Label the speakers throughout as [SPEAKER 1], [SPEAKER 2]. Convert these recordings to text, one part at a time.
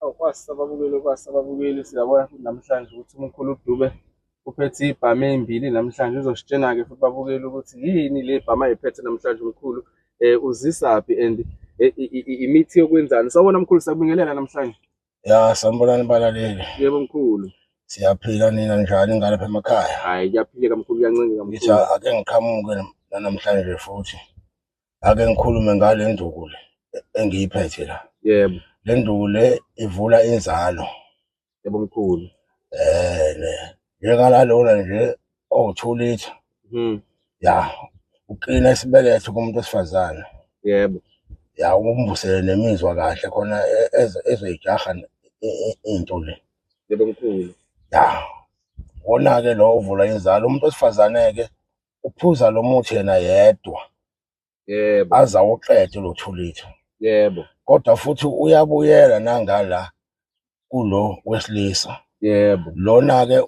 [SPEAKER 1] Kwasababukeli siyabona futhi namhlanje ukuthi umkhulu uDube uphethe ibhamu ey'mbili namhlanje. Uzositshena-ke futhi babukele ukuthi yini le bhamu ayiphethe namhlanje umkhulu, uzisaphi and imithi yokwenzani. Sawubona mkhulu, siyakubingelela namhlanje.
[SPEAKER 2] Ya, sanibonani balaleli.
[SPEAKER 1] Yebo mkhulu.
[SPEAKER 2] Siyaphila nina njani ngalapha emakhaya?
[SPEAKER 1] Hhayi, kuyaphileka mkhulu, kuyancengeka mkhulu.
[SPEAKER 2] Ngithi ake ngiqhamuke namhlanje futhi. Ake ngikhulume ngale nduku le engiyiphethe la.
[SPEAKER 1] Yebo.
[SPEAKER 2] Le nduku le ivula inzalo.
[SPEAKER 1] Yebo mkhulu.
[SPEAKER 2] Njengala lona nje owu-2 litha. Ya, uklina isibeletho kumuntu wesifazane.
[SPEAKER 1] Yebo.
[SPEAKER 2] Ya, umbusele nemizwa kahle khona ezoyijaha into le.
[SPEAKER 1] Yebo mkhulu.
[SPEAKER 2] Ya, wona-ke lo uvula inzalo. Umuntu wesifazane-ke uphuza lo muthi yena yedwa.
[SPEAKER 1] Yebo.
[SPEAKER 2] Aze awuqede lo 2 litha.
[SPEAKER 1] Yebo.
[SPEAKER 2] Kodwa futhi uyabuyela nangala kulo wesilisa.
[SPEAKER 1] Yebo.
[SPEAKER 2] Lona-ke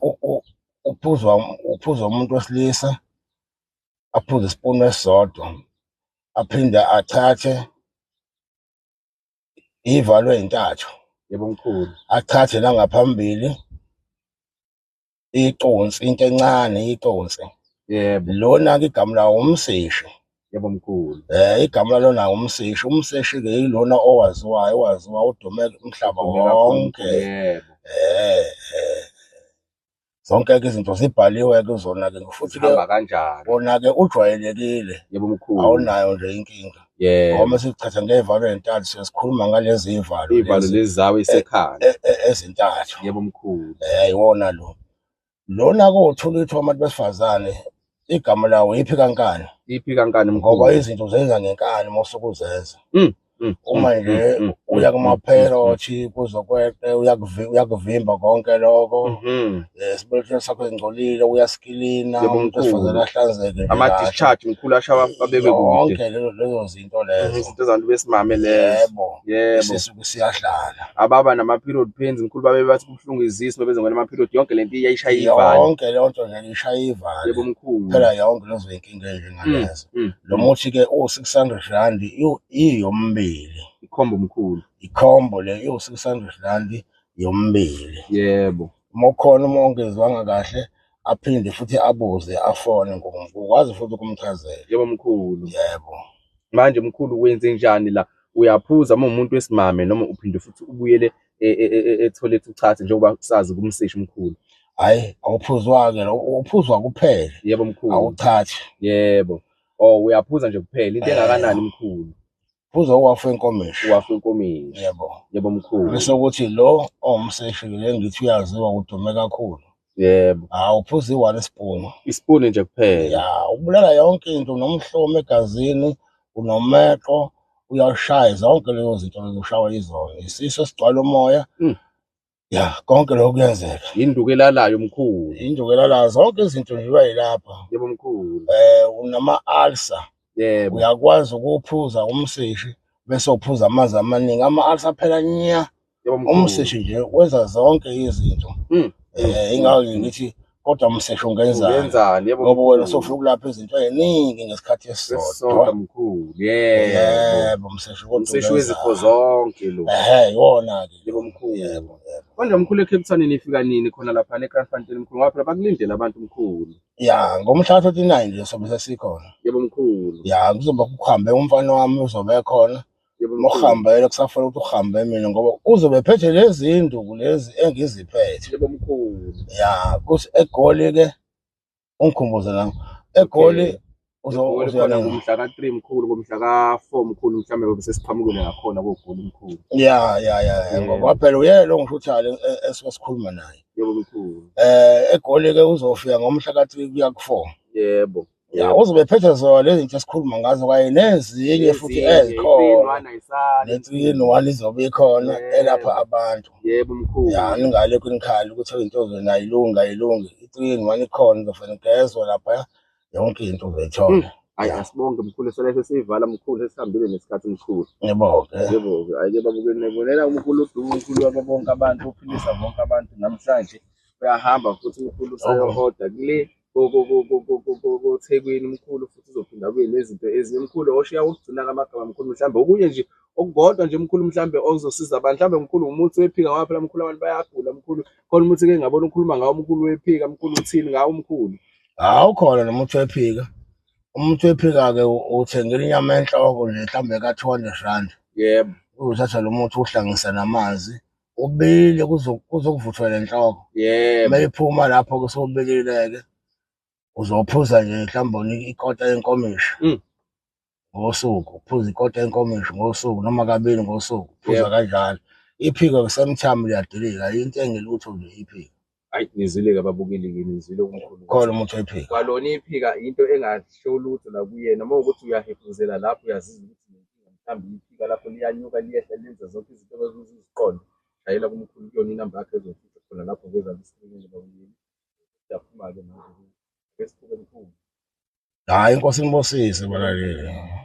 [SPEAKER 2] uphuzwa umuntu wesilisa, aphuze isipuni esisodwa, aphinde athathe ivalo ey'ntathu.
[SPEAKER 1] Yebo mkhulu.
[SPEAKER 2] Athathe la ngaphambili iconsi, into encane iconsi.
[SPEAKER 1] Yebo.
[SPEAKER 2] Lona-ke igama lawo umseshi.
[SPEAKER 1] Yebo mkhulu.
[SPEAKER 2] Igama lona umseshi. Umseshi-ke yilona owaziwa udume umhlaba wonke.
[SPEAKER 1] Yebo.
[SPEAKER 2] Zonke-ke izinto zibhaliwe-ke zona-ke futhi-ke
[SPEAKER 1] hamba kanjani.
[SPEAKER 2] wona-ke ujwayelekile.
[SPEAKER 1] Yebo mkhulu.
[SPEAKER 2] Awunayo nje inkinga.
[SPEAKER 1] Yebo.
[SPEAKER 2] Ngoba sithatha ngey'valo ey'ntathu siyasikhuluma ngalezi iy'valo.
[SPEAKER 1] Iy'valo lezi zawo esekhaya.
[SPEAKER 2] Ezintathu.
[SPEAKER 1] Yebo mkhulu.
[SPEAKER 2] Iwona lo. Lona-ke owu-2 litha wabantu besifazane, igama lawo yiphi kankani.
[SPEAKER 1] Iphi kankani mkhulu.
[SPEAKER 2] Ngoba izinto zenza ngenkani uma usuke uzenza. Uma nje uya kuma-parrot kuzokweqe uyakuvimba konke lokho. Isibelethweni sakho engcolile uyasikilina, umuntu wesifazane ahlanzeke.
[SPEAKER 1] Ama-discharge mkhulu ashawa abekwe kude.
[SPEAKER 2] Yonke lezo zinto lezo.
[SPEAKER 1] Izinto zabantu besimame lezo.
[SPEAKER 2] Yebo.
[SPEAKER 1] Yebo.
[SPEAKER 2] Isisuke siyahlala.
[SPEAKER 1] Ababa nama-period pains mkhulu babe bathi kubuhlungu izisu bebeze ngona ama-period, yonke lento iyayishaya ivalo.
[SPEAKER 2] Yonke leyo nto nje ishaya ivalo.
[SPEAKER 1] Yebo mkhulu.
[SPEAKER 2] Phela yonke lezo y'nkinga ey'njengalezo. Lo muthi-ke u-R600 iyombili.
[SPEAKER 1] Ikhombo mkhulu.
[SPEAKER 2] Ikhombo le iwu-R600 yombili.
[SPEAKER 1] Yebo.
[SPEAKER 2] Uma ukhona uma ongezwanga kahle aphinde futhi abuze afone ngokwazi futhi ukumchazela.
[SPEAKER 1] Yebo mkhulu.
[SPEAKER 2] Yebo.
[SPEAKER 1] Manje mkhulu wenze njani la? Uyaphuza uma umuntu wesimame noma uphinde futhi ubuyele e-toilet uchathe njengoba sazi kumseshi mkhulu?
[SPEAKER 2] Hhayi, awuphuzwa-ke lo, uphuzwa kuphela.
[SPEAKER 1] Yebo mkhulu.
[SPEAKER 2] Awuthathi.
[SPEAKER 1] Yebo. Oh, uyaphuza nje kuphela. Into engakanani mkhulu?
[SPEAKER 2] Phuza uwafu wenkomishi.
[SPEAKER 1] Uwafu wenkomishi.
[SPEAKER 2] Yebo.
[SPEAKER 1] Yebo mkhulu.
[SPEAKER 2] Bese ukuthi lo owumseshi le ngithi uyaziwa udume kakhulu.
[SPEAKER 1] Yebo.
[SPEAKER 2] Uphuza i-1 spoon.
[SPEAKER 1] Isipuni nje kuphela.
[SPEAKER 2] Ya, ubulala yonke into, unomhlomo egazini, unomeqo, uyashaya zonke lezo zinto lezo ushawa yizona. Isiso esigcwala umoya. Ya, konke lokho kuyenzeka.
[SPEAKER 1] Induku elalayo mkhulu.
[SPEAKER 2] Induku elalayo, zonke izinto nje uyayilapha.
[SPEAKER 1] Yebo mkhulu.
[SPEAKER 2] Unama-ulcer.
[SPEAKER 1] Yebo.
[SPEAKER 2] Uyakwazi ukuphuza umseshi bese uphuza amanzi amaningi. Ama-ulcer phela nya.
[SPEAKER 1] Yebo mkhulu.
[SPEAKER 2] Umseshi nje wenza zonke izinto. Ingako ngithi kodwa umseshi ungenzani.
[SPEAKER 1] Ungenzani, yebo.
[SPEAKER 2] Ngoba wena sofuna ukulapha izinto ey'ningi ngesikhathi esisodwa.
[SPEAKER 1] Mkhulu. Yebo. Umseshi wezifo zonke lo.
[SPEAKER 2] Iwona-ke.
[SPEAKER 1] Yebo mkhulu.
[SPEAKER 2] Yebo.
[SPEAKER 1] Manje mkhulu eCape Town nifika nini khona lapha eKranfontein mkhulu? Ngoba phela bakulindele abantu mkhulu.
[SPEAKER 2] Ya, ngomhla ka-29 nje sobe sesikhona.
[SPEAKER 1] Yebo mkhulu.
[SPEAKER 2] Ya, kuzoba kuhambe umfana wami uzobe ekhona.
[SPEAKER 1] Yebo
[SPEAKER 2] mkhulu. Ukuhambela kusafanele ukuthi uhambe mina ngoba uzobe phethe lezi nduku lezi engiziphethe.
[SPEAKER 1] Yebo mkhulu.
[SPEAKER 2] Ya, kuthi eGoli-ke ungikhumbuze nami. eGoli
[SPEAKER 1] khona ngomhla ka-3 mkhulu, ngomhla ka-4 mkhulu mhlawumbe bese siqhamukile ngakhona koGoli mkhulu.
[SPEAKER 2] Ya, ngoba phela uyena lo ngisho uthale esuke sikhuluma naye.
[SPEAKER 1] Yebo mkhulu.
[SPEAKER 2] eGoli-ke uzofika ngomhla ka-3 kuya ku-4.
[SPEAKER 1] Yebo.
[SPEAKER 2] Ya, uzobe phethe zona lezi zinto esikhuluma ngazo kanye nezinye futhi ezikhona. Le-3-in-1 izobe ikhona elapha abantu.
[SPEAKER 1] Yebo mkhulu.
[SPEAKER 2] Ya, ningalekho nikhali ukuthi into zona ayilungi. I-3-in-1 ikhona, uzofana ugezwe lapha yonke into uzayithola.
[SPEAKER 1] Hayi, asibonge mkhulu, seleshe siyivala mkhulu, sesihambile nesikhathi mkhulu.
[SPEAKER 2] Yebo-ke.
[SPEAKER 1] Yebo-ke. Hhayi-ke babukeli, nebonela umkhulu uDube, umkhulu wabo bonke abantu, uphilisa bonke abantu. Namhlanje uyahamba futhi umkhulu useyohoda kule koThekwini mkhulu, futhi uzophinda abuye nezinto ezinye mkhulu. Oshiya ukugcina kamagama mkhulu, mhlawumbe okunye nje okukodwa nje mkhulu mhlambe okuzosiza abantu mhlambe mkhulu umuthi wephika ngoba phela mkhulu abantu bayagula mkhulu khona umuthi ke ngabona ukhuluma ngawo mkhulu wephika mkhulu uthini ngawo mkhulu
[SPEAKER 2] Ukhona nomuthi wephika. Umuthi wephika-ke uthengela inyama enhloko nje mhlambe ka-R200.
[SPEAKER 1] yebo
[SPEAKER 2] Uzothatha lo muthi uwuhlanganise namanzi ubile kuzokuvuthwa lenhloko.
[SPEAKER 1] yebo
[SPEAKER 2] Mayiphuma lapho-ke sowubilile-ke uzophuza nje mhlawumbe ikota yenkomishi ngosuku, uphuze ikota yenkomishi ngosuku noma kabili ngosuku, phuza kanjalo. Iphika-ke sometimes liyadilika, into engelutho nje iphika.
[SPEAKER 1] Ayi nizwile-ke ababukeli-ke nizwile kumkhulu
[SPEAKER 2] Khona umuthi wephika.
[SPEAKER 1] kwalona iphika into engasho lutho la kuyena uma ukuthi uyahefuzela lapho uyazizwa ukuthi nenkinga mhlawumbe iphika lapho liyanyuka liyehla lenza zonke izinto ebezuziqonda shayela kumkhulu kuyona inamba yakhe ezofica khona lapho veza lisikrini babukeli siyaphuma-ke manje besibuke mkhulu
[SPEAKER 2] Hhayi inkosi inibusise balaleli.